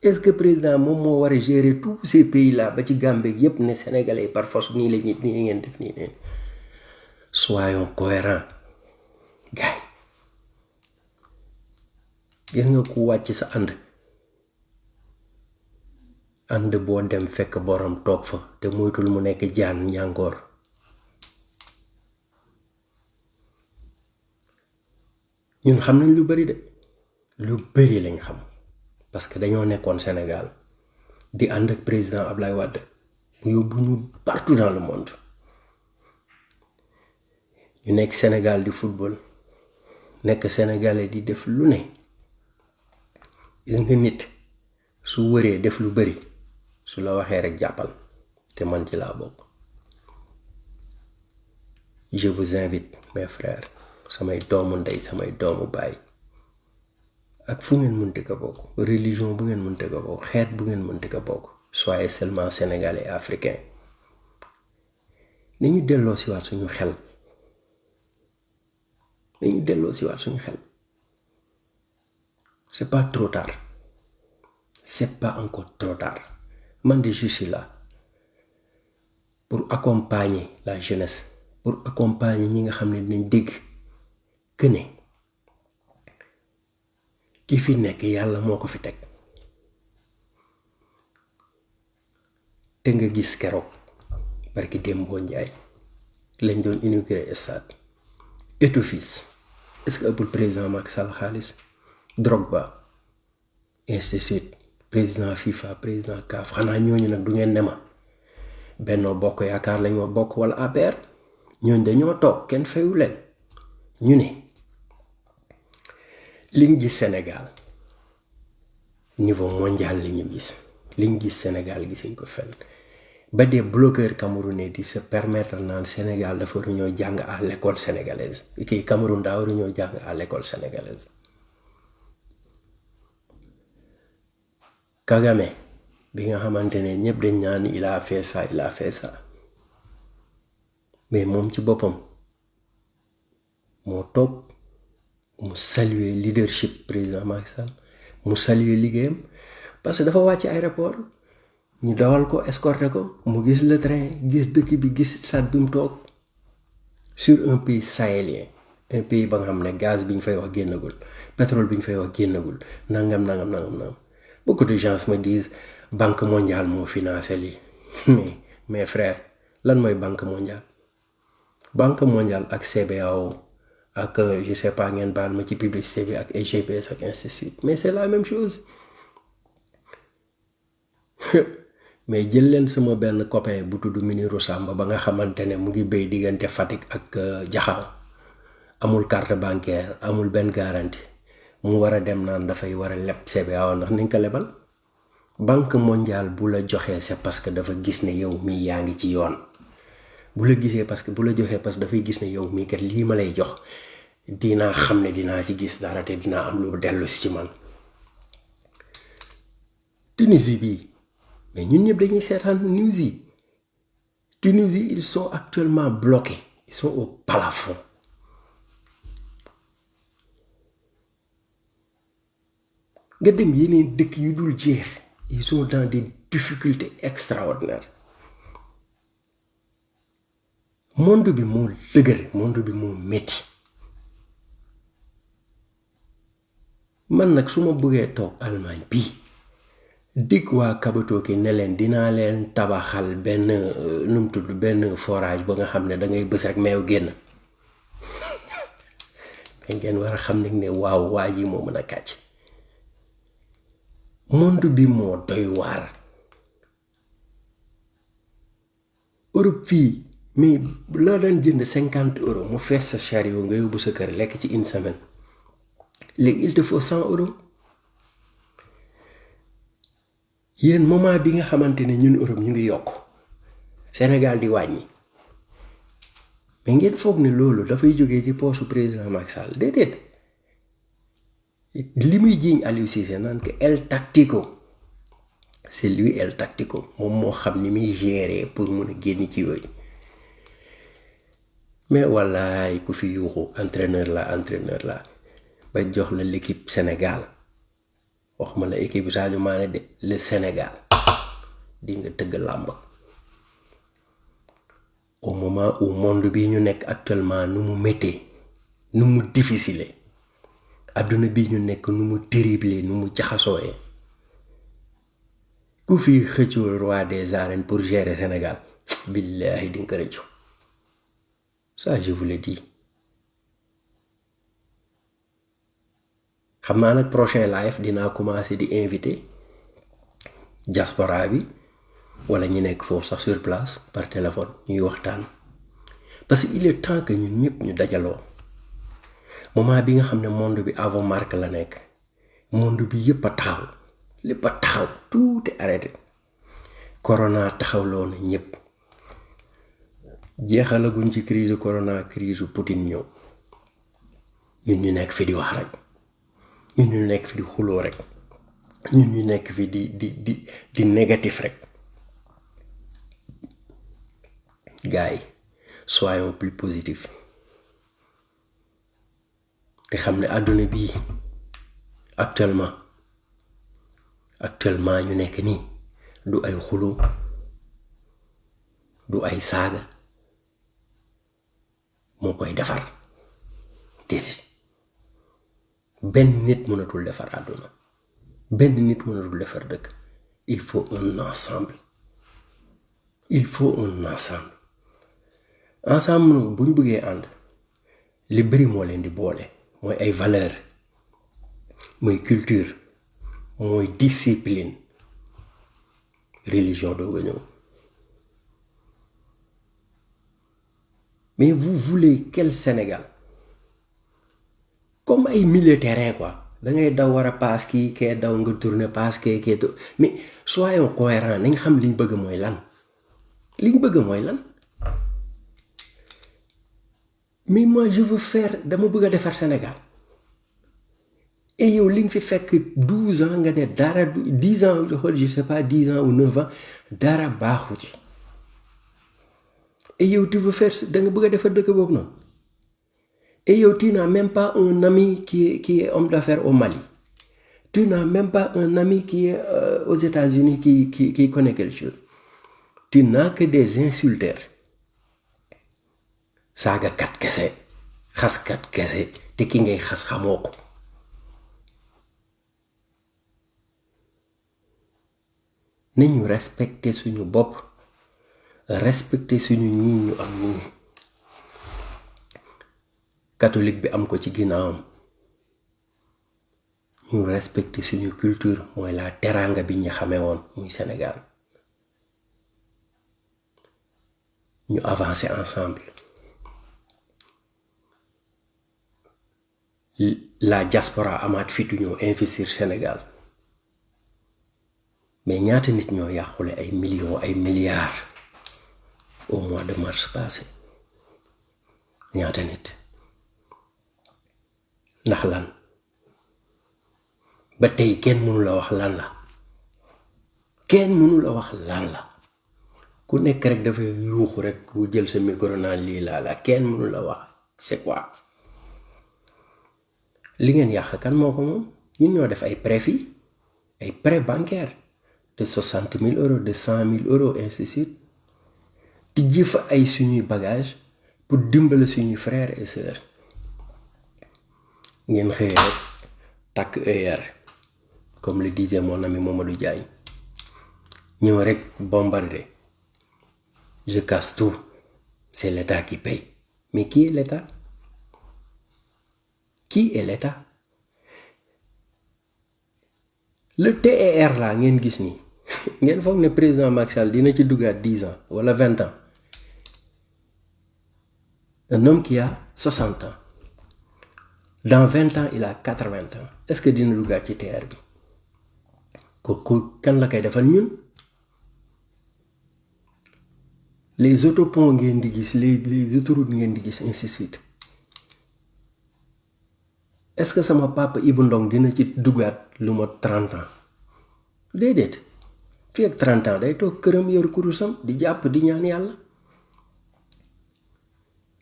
est-ce que président moom moo war a gérer tous ces pays là ba ci Gambie yépp ne sénégalais par force nii la nii ngeen def nii leen? soyons cohérents gars yi. gis nga ku wàcc sa ànd boo dem fekk borom toog fa te moytul mu nekk jaan ñàngoor. ñun xam nañ lu bari de, lu bari lañ xam parce que dañoo nekkoon Sénégal di ànd ak président Ablaye Wade mu yóbbu ñu partout dans le monde. ñu nekk Sénégal di football, nekk sénégalais di def lu ne. gis nga nit su wëree def lu bari su la waxee rek jàppal, te man ci laa bokk. je vous invite mes frères, samay doomu ndey samay doomu baay, ak fu ngeen mënti ko bokk, religion bu ngeen mënti ko bokk, xeet bu ngeen mënti ko bokk, soyez seulement sénégalais et africain. nañu delloo si waat suñu xel, nañu delloo si waat suñu xel. c'est pas trop tard, c'est pas encore trop tard. man de je suis là pour accompagner la jeunesse, pour accompagner ñi nga xam ne dinañ dégg que ne ki fi nekk yàlla moo ko fi teg. te nga gis keroog barki Dembo Njaay lañ doon inauguré stade Eto'o-Fils. est-ce que ëppul président Macky Sall xaalis? Drogba institut président FIFA président CAF. xanaa ñooñu nag du ngeen ne ma Benno Bokk Yaakaar lañ ma bokk wala APR? ñooñu dañoo toog kenn fayu leen. ñu ne liñ gis Sénégal niveau mondial li ñu gis, liñ gis Sénégal gisuñ ko fenn. ba des blogueurs camerounais di se permettre naan Sénégal dafa war ñoo jàng à l'école sénégalaise, kii Cameroun daa war ñoo jàng à l'école sénégalaise. Kagame bi nga xamante ne ñëpp dañ naan il a fait ça il a fait ça, mais moom ci boppam moo toog mu saluer leadership président Macky Sall, mu saluer liggéeyam, parce que dafa wàcc aéroport ñu dawal ko escorter ko mu gis le train, gis dëkk bi, gis stade bi mu toog sur un pays sahélien, un pays ba nga xam ne gaz bi ñu fay wax génnagul, pétrole bi ñu fay wax génnagul, nangam. Beaucoup de gens me disent Banque mondiale moo financé lii. mais frère, lan mooy Banque mondiale? Banque mondiale ak CBAO ak je sais pas ngeen baal ma ci publicité bi ak SGBS ak institut, mais c'est la même chose. mais jël leen sama benn copain bu tudd Miniru Samba ba nga xamante ne mu ngi béy diggante Fatick ak Jaxaaw, amul carte bancaire, amul benn garantie, mu war a dem naan dafay war a leb CBAO ndax nañ ko lebal. Banque mondiale bu la joxee c'est parce que dafa gis ne yow mii yaa ngi ci yoon. bu la gisee parce que bu la joxee parce que dafay gis ne yow mii kat lii ma lay jox dinaa xam ne dinaa ci gis dara te dinaa am lu dellu ci man. Tunisie bii mais ñun ñëpp dañuy seetaan Tunisie ils sont actuellement bloqués, ils sont au plafond. nga dem yeneen dëkk yu dul jeex, ils sont dans des difficultés extraordinaires. monde bi moo dëgër, monde bi moo metti. man nag su ma bëggee toog Allemagne bii dig waa Kabatoki ne leen dinaa leen tabaxal benn nu mu tudd benn forage ba nga xam ne da ngay bës ak meew génn mais ngeen war a xam ne waaw waa ji moo mën a kàcc. monde bi moo doy waar. Europe fii mais loo daan jënd 50 € mu fees sa chariot nga yóbbu sa kër lekk ci une semaine léegi il te faut 100 €. yéen moment bi nga xamante ne ñun Europe ñu ngi yokk Sénégal di wàññi mais ngeen foog ne loolu dafay jógee ci poosu président Macky Sall déedéet. li muy jiiñ Aliou Cissé naan que El Tactico c'est lui El Tactico moom moo xam ni muy gérer pour mun a génn ci yooyu. mais wallaay ku fi yuuxu entraîneur la ba jox la l'équipe Sénégal wax ma la équipe Sadio Mané de le Sénégal di nga tëgg làmb. au moment où monde bi ñu nekk actuellement nu mu méttee nu mu difficile adduna bi ñu nekk nu mu terrible nu mu jaxasooyee ku fi xëccul roi des arènes pour gérer Sénégal billahi di nga ko rëccu. ça je vous le dis. xam naa nag prochain live dinaa commencer di inviter diaspora bi wala ñi nekk foofu sax sur place par téléphone ñuy waxtaan parce que il est temps que ñun ñëpp ñu dajaloo. moment bi nga xam ne monde bi avant marque la nekk monde bi yëpp a taxaw lépp a taxaw tout est arrêté. corona taxawloo na ñëpp jeexalaguñ ci crise corona crise Poutine ñëw ñun ñu nekk fi di wax rek ñun ñu nekk fi di xuloo rek ñun ñu nekk fi di négatif rek. gars yi soyons plus positifs te xam ne àdduna bii actuellement ñu nekk nii du ay xuloo du ay saaga moo koy defar déedéet. benn nit mënatul defar àdduna, benn nit mënatul defar dëkk. il faut un ensemble. ensemble bu ñu bëggee ànd li bëri moo leen di boole mooy ay valeur, mooy culture, mooy discipline, religion dooga ñëw. mais vous voulez quel Sénégal comme ay militaires quoi, da ngay daw war a paas kii kee daw nga tourner paas kee mais soyons cohérents nañ xam liñ bëgg mooy lan. mais moi je veux faire, dama bëgg a defar Sénégal et yow li nga fi fekk 12 ans nga ne dara 10 ans je sais pas 10 ans ou 9 ans dara baaxu ci. et yow tu veux faire, da nga bëgg a defar dëkk boobu noonu. et yow tu n'as même pas un ami qui est homme d'affaires au Mali. Tu n'as même pas un ami qui est aux États-Unis qui connaît quelque chose. Tu n'as que des insulteurs. saagakat kese, xaskat kese, te ki ngay xas xamoo ko. nañu respecter suñu bopp, respecter suñu ñii ñu am nii. catholique bi am ko ci ginnaawam. ñu respecter suñu culture mooy la teranga bi ñu xamee woon muy Sénégal. ñu avancer ensemble. la diaspora amaat fitu ñoo investir Sénégal. mais ñaata nit ñoo yàqule ay millions ay milliards au mois de mars passé. ñaata nit. ndax lan ba tey kenn mënu la wax lan la. ku nekk rek dafay yuuxu rek ku jël sa micro naan lii la kenn mënu la wax c'est quoi. li ngeen yàq kan moo ko moom. ñun ñoo def ay prêts fii, ay prêts bancaires de 60 000 €, de 100 000 €, ainsi de suite. tijji fa ay suñuy bagage pour dimbale suñuy frères et sœurs ngeen xëy rek takk ER comme le disait mon ami Mamadou Diagne ñëw rek bombarder je casse tout c'est l'État qui paye mais qui est l'État? Qui est l'État? Le TER là ngeen gis nii ngeen foog ne président Macky Sall dina ci duggaat 10 ans wala 20 ans. Un homme qui a 60 ans dans 20 ans il a 80 ans est-ce que dina duggaat ci TER bi ko kan la koy defal ñun? Les autoponts ngeen di gis les autoroutes ngeen di gis ainsi de suite est-ce que sama papa Ibou Ndong dina ci duggaat lu ma 30 ans déedéet fii ak 30 ans day toog këram yor kurusam di jàpp di ñaan yàlla.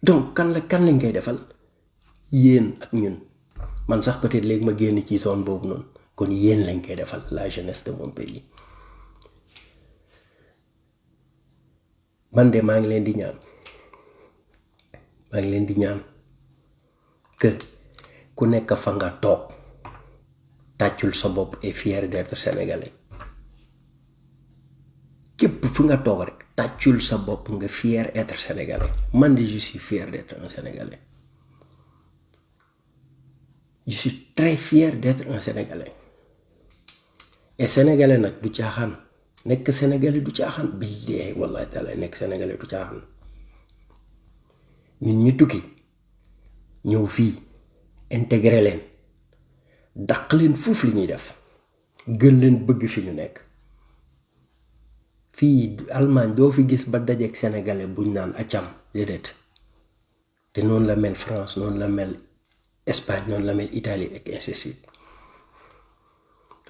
Donc kan lañ koy defal yéen ak ñun man sax peut-être léegi ma génn ci zone boobu noonu kon yéen lañ koy defal la jeunesse de mon pays. Man de maa ngi leen di ñaan que ku nekk fa nga toog tàccul sa bopp et fier d'être sénégalais képp fu nga toog rek tàccul sa bopp nga fier d'être sénégalais man de je suis fier d'être un sénégalais je suis très fier d'être un sénégalais et sénégalais nag du caaxaan nekk sénégalais du caaxaan billahi wallahi taala nekk sénégalais du caaxaan ñun ñi tukki ñëw fii intégré leen dàq leen fuuf li ñuy def gën leen bëgg fi ñu nekk fii Allemagne doo fi gis ba dajeek sénégalais buñ naan acam déedéet te noonu la mel France noonu la mel Espagne noonu la mel Italie ak ainsi de suite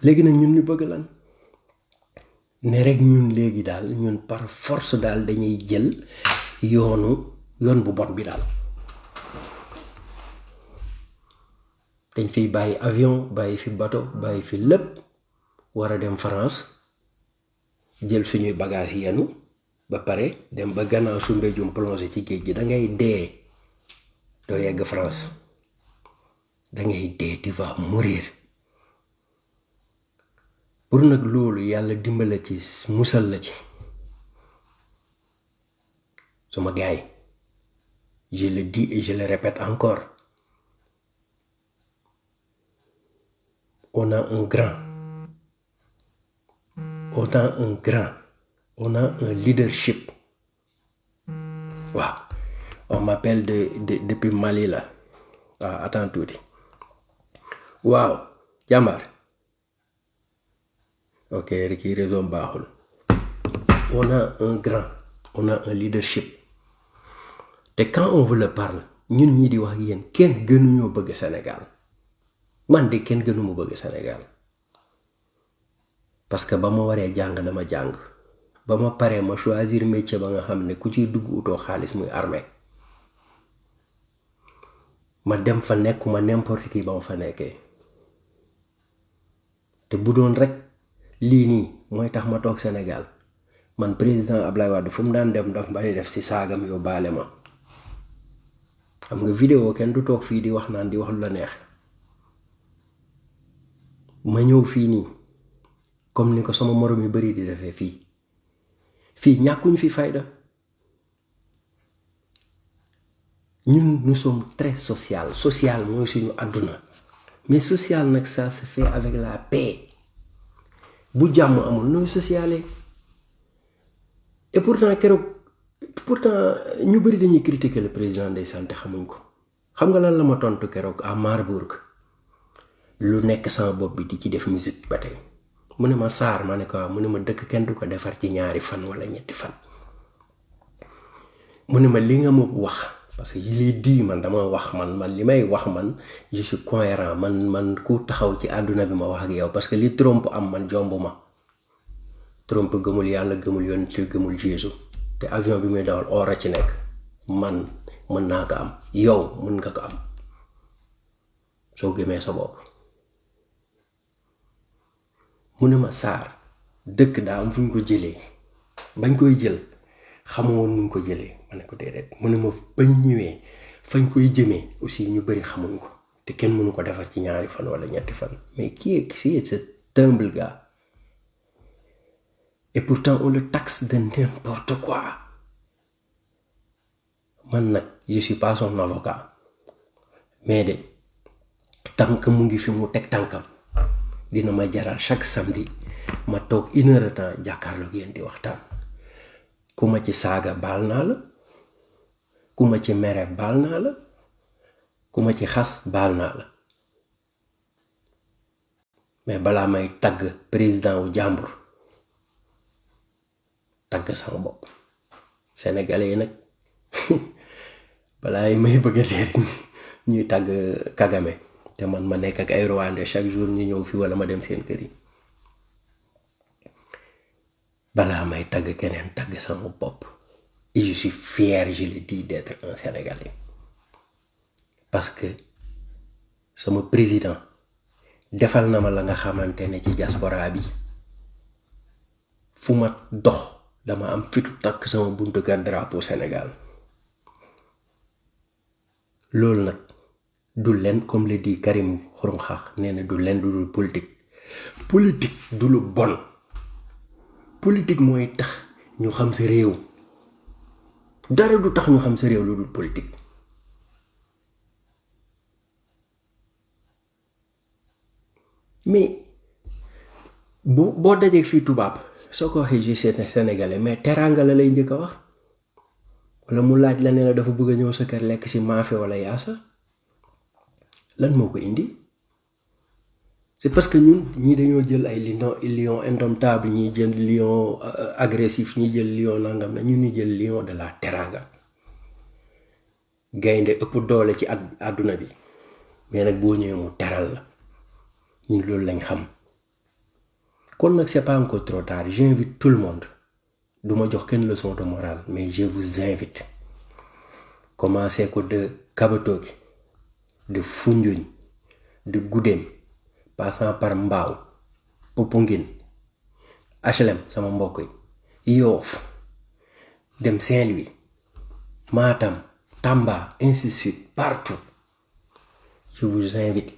léegi nag ñun ñu bëgg lan ne rek ñun léegi daal ñun par force daal dañuy jël yoon bu bon bi daal dañ fiy bàyyi avion bàyyi fi bateau bàyyi fi lépp war a dem France jël suñuy bagage yenu ba pare dem ba gannaaw su mbéjum plongé ci géej gi da ngay dee doo yegg France da ngay dee tu vas mourir pour nag loolu yàlla dimbale ci musal la ci sama gaay je le dis et je le répète encore on a un grand on a un leadership waaw on m'appelle depuis Mali là waaw attends tuuti waaw jàmbaar ok kii réseau baaxul on a un leadership te quand on vous le parle ñun ñii di wax ak yéen kenn gënuñoo bëgg Sénégal man de kenn gënuma bëgg Sénégal parce que ba ma waree jàng dama jàng ba ma paree ma choisir métier ba nga xam ne ku ciy dugg utoo xaalis muy armée ma dem fa nekkuma n'importe qui ba ma fa nekkee te bu doon rek lii nii mooy tax ma toog Sénégal man président Ablaye Wade fu mu daan dem daf may def ci saagam yóbbaale ma xam nga vidéo kenn du toog fii di wax naan di wax lu la neex ma ñëw fii nii comme ni ko sama morom yu bari di defee fii ñàkkuñ fi fayda ñun nous sommes très social mooy suñu àdduna mais social nag ça se fait avec la paix bu jàmm amul nooy sociale et pourtant ñu bari dañuy critiquer le président ndeysaan te xamuñ ko xam nga lan la ma tontu keroog à Marbourg lu nekk sama bopp bi di ci def musique ba tey mu ne ma Sarr ma ne ko mu ne ma dëkk kenn du ko defar ci 2 fan wala 3 fan mu ne ma li nga ma wax parce que yi lay di man dama wax man li may wax man je suis cohérent man ku taxaw ci àdduna bi ma wax ak yow parce que li Trump am man jombuma Trump gëmul yàlla gëmul yonent gëmul Jésus te avion bi muy dawal or a ci nekk man mën naa ko am yow mën nga ko am soo gëmee sa bopp mu ne ma Sarr dëkk daa am fu ñu ko jëlee bañ koy jël xamoo nuñ ko jëlee ma ne ko déedéet mu ne ma bañ ñëwee fañ koy jëmee aussi ñu bëri xamuñ ko te kenn mënu ko defar ci 2 fan wala 3 fan mais c'est ce humble gars et pourtant on le taxe de n'importe quoi. Man nag je suis pas son avocat mais de tant que mu ngi fi mu teg tànkam dina ma jaral chaque samedi ma toog 1 heure de temps jàkkaarloog yéen di waxtaan. ku ma ci saaga baal naa la ku ma ci mere baal naa la ku ma ci xas baal naa la mais balaa may tagg président wu jàmbur tagg sama bopp. Sénégalais yi nag balaa may bëgg a dee rek ñuy tagg Kagame te man ma nekk ak ay Rwandais chaque jour ñu ñëw fi wala ma dem seen kër yi. balaa may tagg keneen tagg sama bopp et je suis fier, je le dis, d'être un Sénégalais parce que sama président defal na ma la nga xamante ne ci diaspora bi fu ma dox dama am fitu takk sama buntu kër drapeau Sénégal. loolu nag du leen comme le dit Karim Xurum Xax nee na du leen du dul politique du lu bon. politique mooy tax ñu xam sa réew dara du tax ñu xam sa réew lu dul politique. mais boo dajee fii tubaab soo ko waxee je suis sénégalais mais teraanga la lay njëkk a wax wala mu laaj la ne la dafa bëgg a ñëw sa kër lekk ci maafe wala yaasa lan moo ko indi. c'est parce que ñun ñii dañoo jël ay lion indomptable ñii jël lion agressif ñii jël lion nangam na ñun ñu jël lion de la teranga. gaynde ëpp doole ci àdduna bi mais nag boo ñëwee mu teral la ñun loolu lañ xam. kon nag c'est pas encore trop tard, j'invite tout le monde duma jox kenn leçon de morale mais je vous invite commencez ko de Kabatoki de Foundiougne de Goudem passant par Mbao Popenguine HLM sama mbokk yi Yoff dem Saint-Louis Matam Tamba ainsi de suite partout. Je vous invite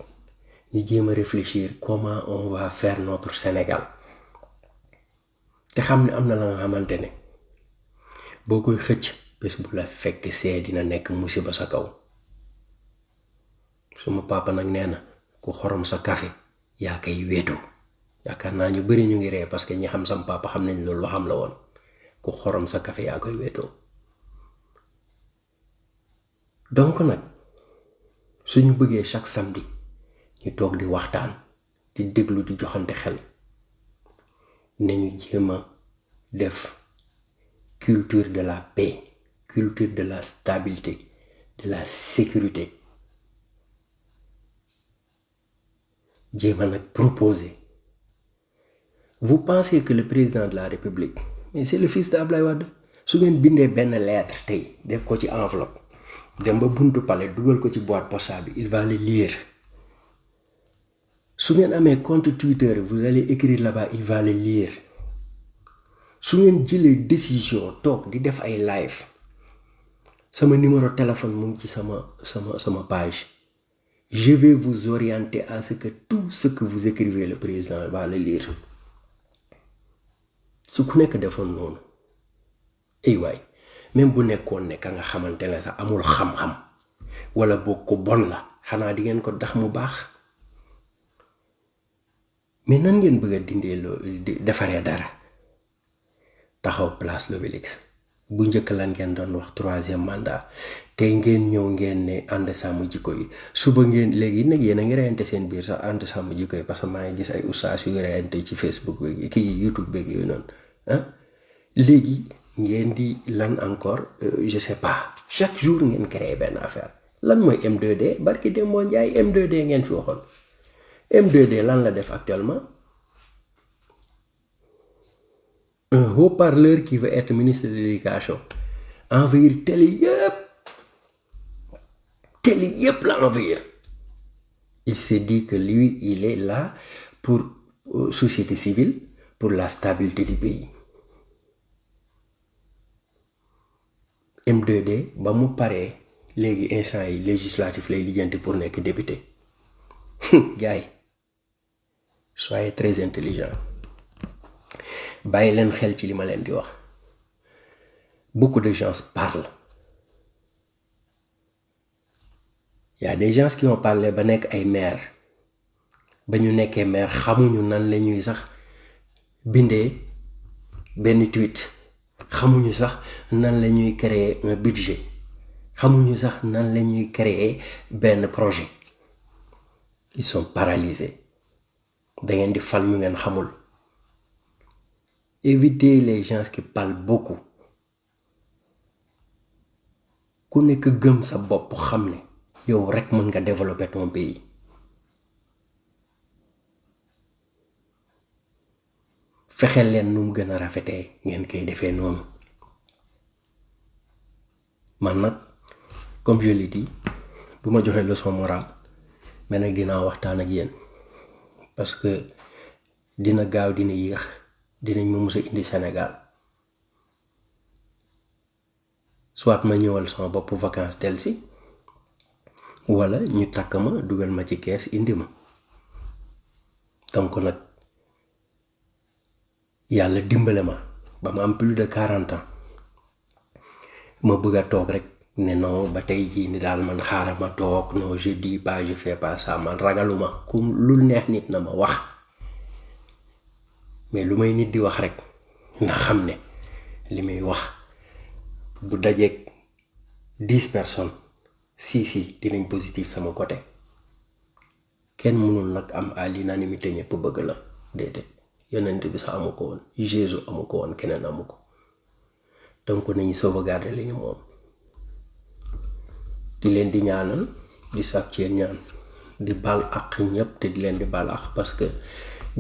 ñu jéem a réfléchir comment on va faire notre Sénégal te xam ne am na la nga xamante ne boo koy xëcc bés bu la fekk see dina nekk musiba sa kaw. suma papa nag nee na ku xorom sa café yaa koy wéetoo. yaakaar naa ñu bari ñu ngi ree parce que ñi xam sam papa xam nañ loolu xam la woon ku xorom sa café yaa koy wéetoo. donc nag suñu bëggee chaque samedi ñu toog di waxtaan di déglu di joxante xel nañu jéem a def culture de la paix, culture de la stabilité, de la sécurité. jéem a nag proposer. Vous pensez que le président de la République, mais c'est le fils d'Ablaye Wade, su ngeen bindee benn lettre tey def ko ci enveloppe dem ba buntu palais dugal ko ci boîte postale bi il va le lire. su ngeen amee compte Twitter vous allez écrire là-bas il va le lire. su ngeen jëlee décision toog di def ay live sama numéro téléphone mu ngi ci sama page. Je vais vous orienter à ce que tout ce que vous écrivez le président va le lire. su ku nekk defoon noonu ay waay même bu nekkoon ne ka nga xamante ne sax amul xam-xam wala boo ko bon la xanaa di ngeen ko dax mu baax. mais nan ngeen bëgg a dindee loolu defaree dara taxaw place l'Obélisque bu njëkk lan ngeen doon wax 3e mandat tey ngeen ñëw ngeen ne ànd sàmm jikko yi suba ngeen léegi nag yéen a ngi reyante seen biir sax ànd sàmm jikko yi parce que maa ngi gis ay oustaz yu reyante ci Facebook beeg kii YouTube beeg yooyu noonu léegi ngeen di lan encore je sais pas chaque jour ngeen créé benn affaire lan mooy M2D barki dem moo njaay M2D ngeen fi waxoon M2D lan la def actuellement. Un haut-parleur qui veut être ministre de l'éducation envahir télé yëpp la envahir. Il s'est dit que lui il est là pour société civile, pour la stabilité du pays. M2D ba mu paree léegi instant yi législatif lay lijjanti pour nekk député gars yi soyez très intelligent bàyyi leen xel ci li ma leen di wax. Beaucoup de gens parlent. Il y a des gens qui ont parlé ba nekk ay maire ba ñu nekkee maire xamuñu nan la ñuy sax bindee benn tweet xamuñu sax nan la ñuy créer un budget xamuñu sax nan la ñuy créer benn projet. Ils sont paralysés. da ngeen di fal ñu ngeen xamul. Évitez les gens qui parlent beaucoup. ku nekk gëm sa bopp xam ne yow rek mën nga développer ton pays. fexeel leen nu mu gën a rafetee ngeen koy defee noonu. man nag comme je l'ai dit du ma joxe leçon morale mais nag dinaa waxtaan ak yéen parce que dina gaaw dina yéex dinañ ma mus a indi Sénégal soit ma ñëwal sama bopp vacances delsi wala ñu takk ma dugal ma ci kees indi ma. donc nag yàlla dimbale ma ba ma am plus de 40 ans ma bëgg a toog rek ne non ba tey jii ni daal man xaaral ma toog non je dis pas je fais pas ça man ragaluma ku lu neex nit na ma wax mais lu may nit di wax rek na xam ne li muy wax bu dajeeg 10 personnes si dinañ positif sama côté. kenn mënul nag am à l'unanimité ñëpp bëgg la déedéet yonent bi sax amu ko woon Jésus amu ko woon keneen amu ko. donc nañu sauvegarder li ñu moom di leen di ñaanal di sàkk ci ñaan di bal ak ñëpp te di leen di bal ak parce que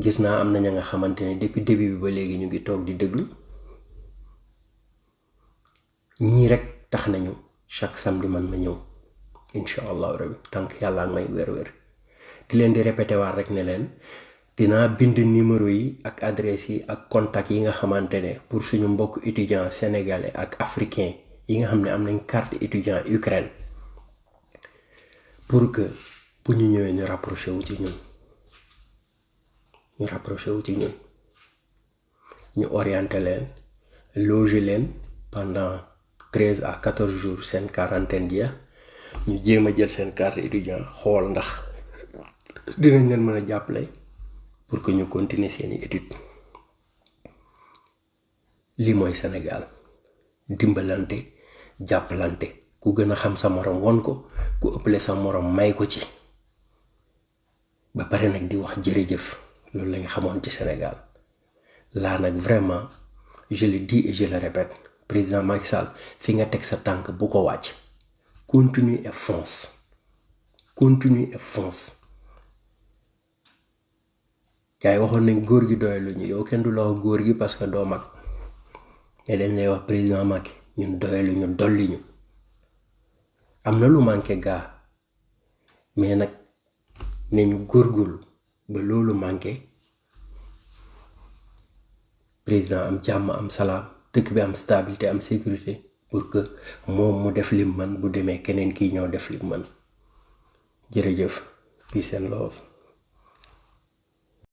gis naa am na ña nga xamante ne depuis début bi ba léegi ñu ngi toog di déglu ñii rek tax nañu chaque samedi man ma ñëw incha allah rabbi tant que yàlla ak may wér di leen di répété waat rek ne leen dinaa bind numéro yi ak adresse yi ak contact yi nga xamante ne pour suñu mbokk étudiant sénégalais ak africain yi nga xam ne am nañ carte étudiant Ukraine pour que bu ñu ñëwee ñu rapproché wu ci ñun ñu orienté leen loger leen pendant 13 à 14 jours seen quarantaine jeex ñu jéem a jël seen carte étudiant xool ndax dinañ leen mën a jàppale pour que ñu continuer seeni études. lii mooy Sénégal dimbalante jàppalante ku gën a xam sa morom won ko ku ëppale sa morom may ko ci ba pare nag di wax jërëjëf loolu lañ xamoon ci Sénégal. là nag vraiment je le dis et je le répète président Macky Sall fi nga teg sa tànk bu ko wàcc continue et fonce gars yi waxoon nañ góor gi doyalu ñu yow kenn du la wax góor gi parce que doo mag mais dañ lay wax président Macky ñun doyalu ñu dolli ñu am na lu manqué gaa mais nag ne ñu góorgóorlu ba loolu manqué président am jàmm am salaam dëkk bi am stabilité am sécurité pour que moom mu def lim man bu demee keneen kii ñëw def lim man jërëjëf peace and love.